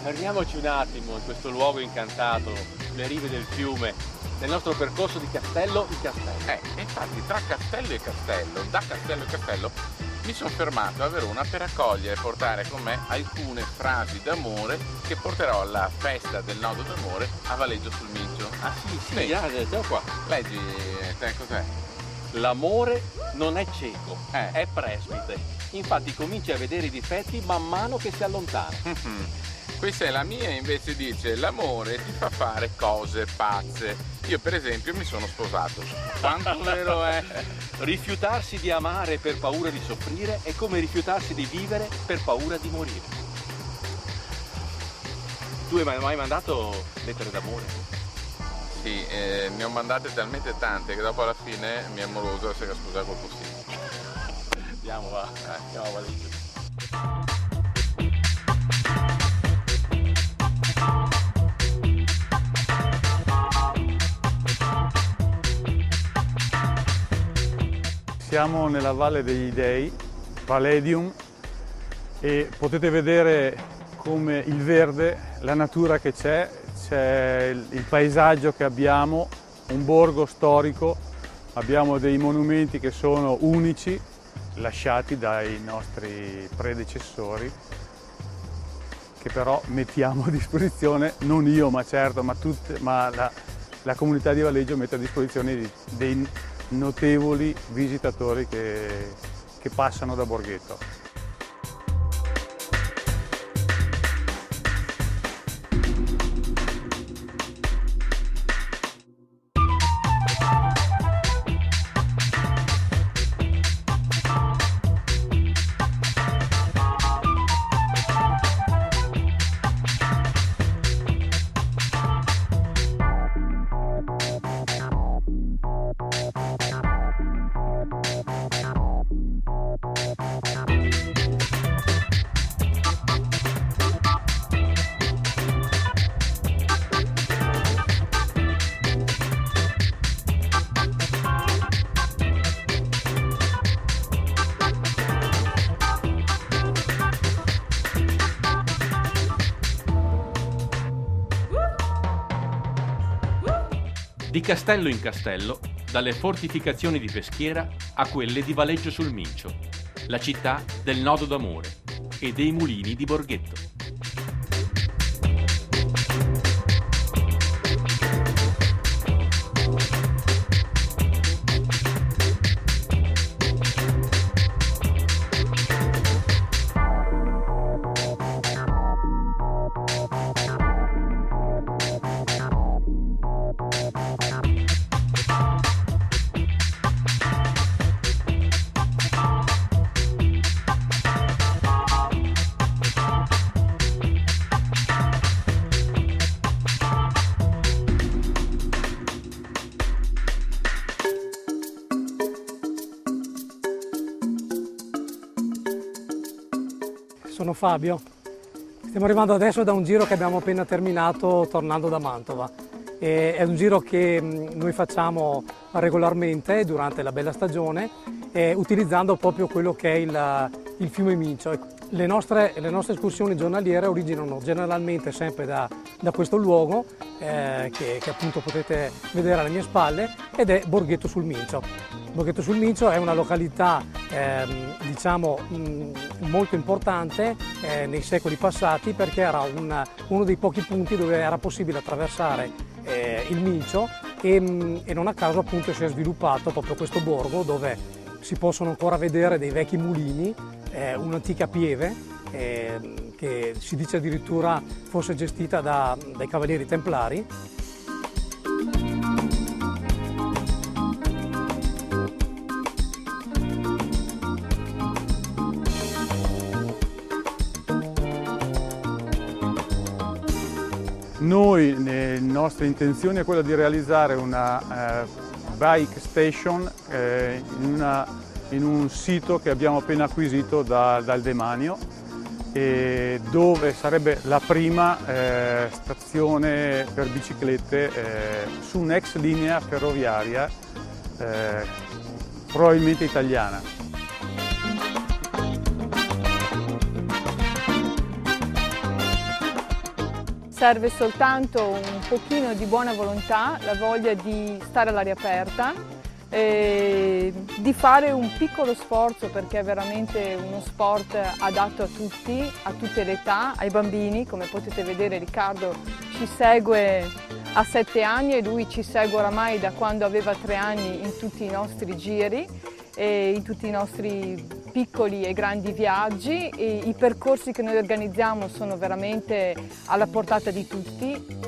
Fermiamoci un attimo in questo luogo incantato, sulle rive del fiume, nel nostro percorso di castello in castello. Infatti tra castello e castello, da castello e castello, mi sono fermato a Verona per accogliere e portare con me alcune frasi d'amore che porterò alla festa del Nodo d'Amore a Valeggio sul Mincio. Ah sì, grazie, siamo qua. Leggi, te cos'è? L'amore non è cieco, è presbite. Infatti comincia a vedere i difetti man mano che si allontana. Questa è la mia, invece dice: l'amore ti fa fare cose pazze. Io per esempio mi sono sposato. Quanto vero è? Rifiutarsi di amare per paura di soffrire è come rifiutarsi di vivere per paura di morire. Tu hai mai mandato lettere d'amore? Sì, ne ho mandate talmente tante che dopo alla fine mia amorosa si era sposata col postino. Andiamo va, andiamo a Valeggio. Siamo nella Valle degli Dei, Valedium, e potete vedere come il verde, la natura che c'è il paesaggio che abbiamo, un borgo storico, abbiamo dei monumenti che sono unici, lasciati dai nostri predecessori, che però mettiamo a disposizione, non io ma certo, ma la comunità di Valeggio mette a disposizione dei notevoli visitatori che passano da Borghetto. Di castello in castello, dalle fortificazioni di Peschiera a quelle di Valeggio sul Mincio, la città del Nodo d'Amore e dei mulini di Borghetto. Sono Fabio, stiamo arrivando adesso da un giro che abbiamo appena terminato tornando da Mantova. È un giro che noi facciamo regolarmente durante la bella stagione, utilizzando proprio quello che è il fiume Mincio. Le nostre escursioni giornaliere originano generalmente sempre da questo luogo che appunto potete vedere alle mie spalle, ed è Borghetto sul Mincio. Borghetto sul Mincio è una località diciamo molto importante nei secoli passati, perché era uno dei pochi punti dove era possibile attraversare il Mincio, e non a caso appunto si è sviluppato proprio questo borgo dove si possono ancora vedere dei vecchi mulini, un'antica pieve che si dice addirittura fosse gestita dai cavalieri templari. Noi, le nostre intenzioni è quella di realizzare una bike station in un sito che abbiamo appena acquisito dal demanio, dove sarebbe la prima stazione per biciclette su un'ex linea ferroviaria probabilmente italiana. serve soltanto un pochino di buona volontà, la voglia di stare all'aria aperta, di fare un piccolo sforzo, perché è veramente uno sport adatto a tutti, a tutte le età, ai bambini. Come potete vedere, Riccardo ci segue a 7 anni e lui ci segue oramai da quando aveva 3 anni in tutti i nostri giri e in tutti i nostri piccoli e grandi viaggi. E i percorsi che noi organizziamo sono veramente alla portata di tutti.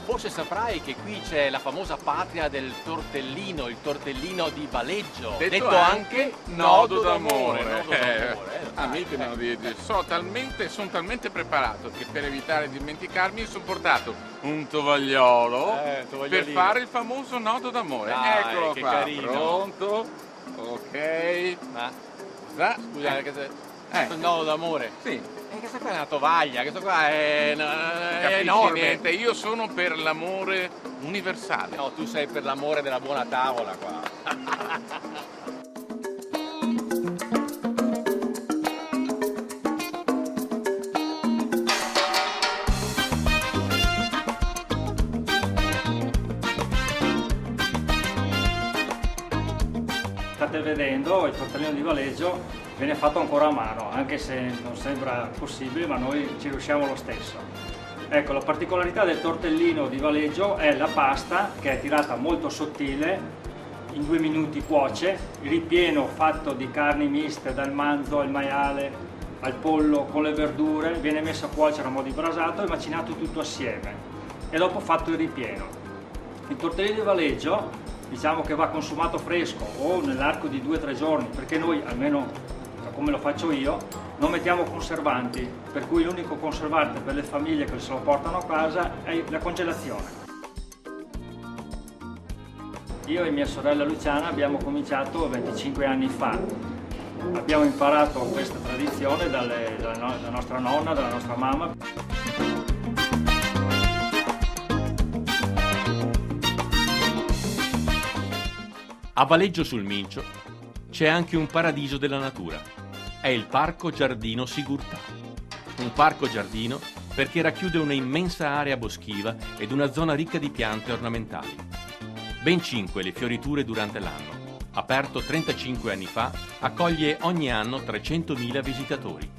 Forse saprai che qui c'è la famosa patria del tortellino, il tortellino di Valeggio, detto anche nodo d'amore. Amici, sono talmente preparato che per evitare di dimenticarmi sono portato un tovagliolo per fare il famoso nodo d'amore. Eccolo che qua, carino. pronto, ok. Scusa, il nodo d'amore? Sì. Questa qua è una tovaglia, questo qua è enorme. Niente, io sono per l'amore universale. No, tu sei per l'amore della buona tavola qua. State vedendo, il tortellino di Valeggio viene fatto ancora a mano, anche se non sembra possibile, ma noi ci riusciamo lo stesso. Ecco, la particolarità del tortellino di Valeggio è la pasta, che è tirata molto sottile, in 2 minuti cuoce, il ripieno fatto di carni miste, dal manzo al maiale al pollo con le verdure, viene messo a cuocere a mo' di brasato e macinato tutto assieme e dopo fatto il ripieno. Il tortellino di Valeggio diciamo che va consumato fresco o nell'arco di 2 o 3 giorni, perché noi, almeno come lo faccio io, non mettiamo conservanti, per cui l'unico conservante per le famiglie che se lo portano a casa è la congelazione. Io e mia sorella Luciana abbiamo cominciato 25 anni fa. Abbiamo imparato questa tradizione dalla nostra nonna, dalla nostra mamma. A Valeggio sul Mincio c'è anche un paradiso della natura. È il Parco Giardino Sigurtà. Un parco giardino perché racchiude una immensa area boschiva ed una zona ricca di piante ornamentali. Ben 5 le fioriture durante l'anno. Aperto 35 anni fa, accoglie ogni anno 300.000 visitatori.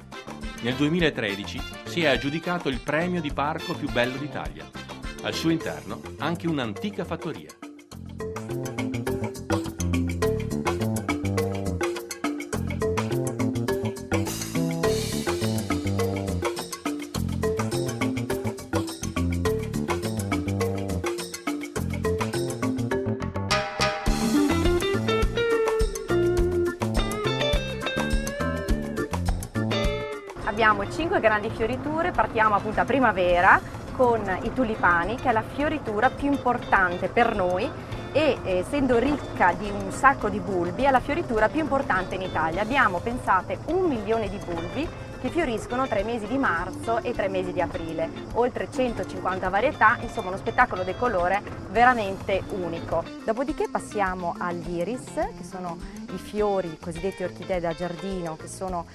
Nel 2013 si è aggiudicato il premio di parco più bello d'Italia. Al suo interno anche un'antica fattoria. Abbiamo 5 grandi fioriture, partiamo appunto a primavera con i tulipani, che è la fioritura più importante per noi e essendo ricca di un sacco di bulbi è la fioritura più importante in Italia. Abbiamo, pensate, 1 milione di bulbi che fioriscono tra i mesi di marzo e tra i mesi di aprile. Oltre 150 varietà, insomma uno spettacolo di colore veramente unico. Dopodiché passiamo agli iris, che sono i fiori cosiddetti orchidee da giardino, che sono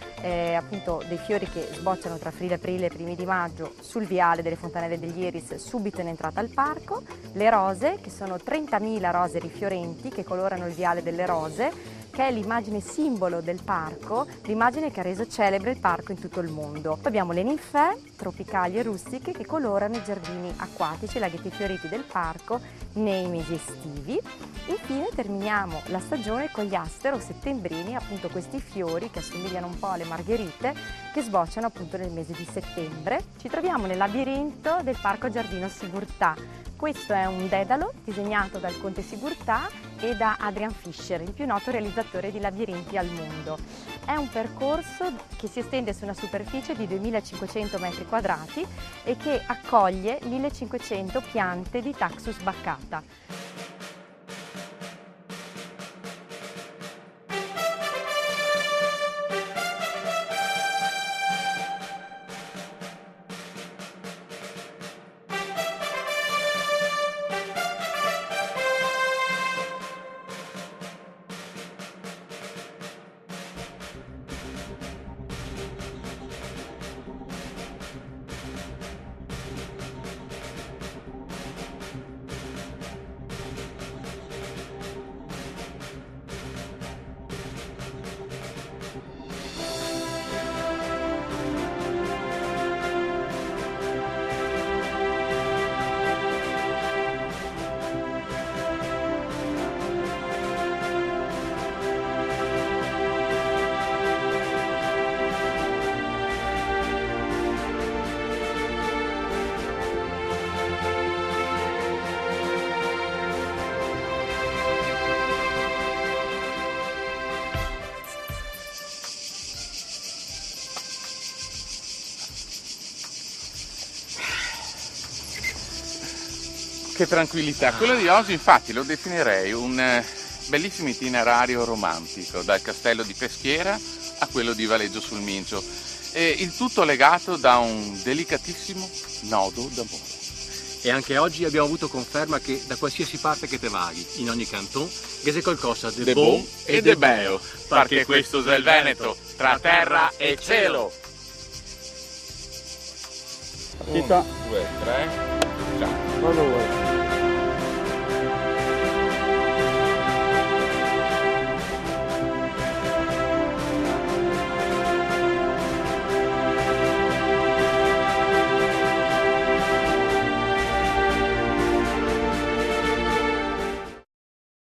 appunto dei fiori che sbocciano tra aprile e primi di maggio sul viale delle fontanelle degli iris subito in entrata al parco. Le rose, che sono 30.000 rose rifiorenti che colorano il viale delle rose, che è l'immagine simbolo del parco, l'immagine che ha reso celebre il parco in tutto il mondo. Poi abbiamo le ninfee tropicali e rustiche che colorano i giardini acquatici, i laghetti fioriti del parco nei mesi estivi. Infine terminiamo la stagione con gli aster o settembrini, appunto questi fiori che assomigliano un po' alle margherite, che sbocciano appunto nel mese di settembre. Ci troviamo nel labirinto del Parco Giardino Sigurtà. Questo è un dedalo disegnato dal Conte Sigurtà e da Adrian Fischer, il più noto realizzatore di labirinti al mondo. È un percorso che si estende su una superficie di 2500 metri quadrati e che accoglie 1500 piante di Taxus baccata. Che tranquillità. Quello di oggi infatti lo definirei un bellissimo itinerario romantico, dal castello di Peschiera a quello di Valeggio sul Mincio, e il tutto legato da un delicatissimo nodo d'amore. E anche oggi abbiamo avuto conferma che da qualsiasi parte che te vaghi, in ogni canton, che c'è qualcosa di buon e di bello, perché questo è il Veneto, tra terra e cielo. Partita. 1, 2, 3.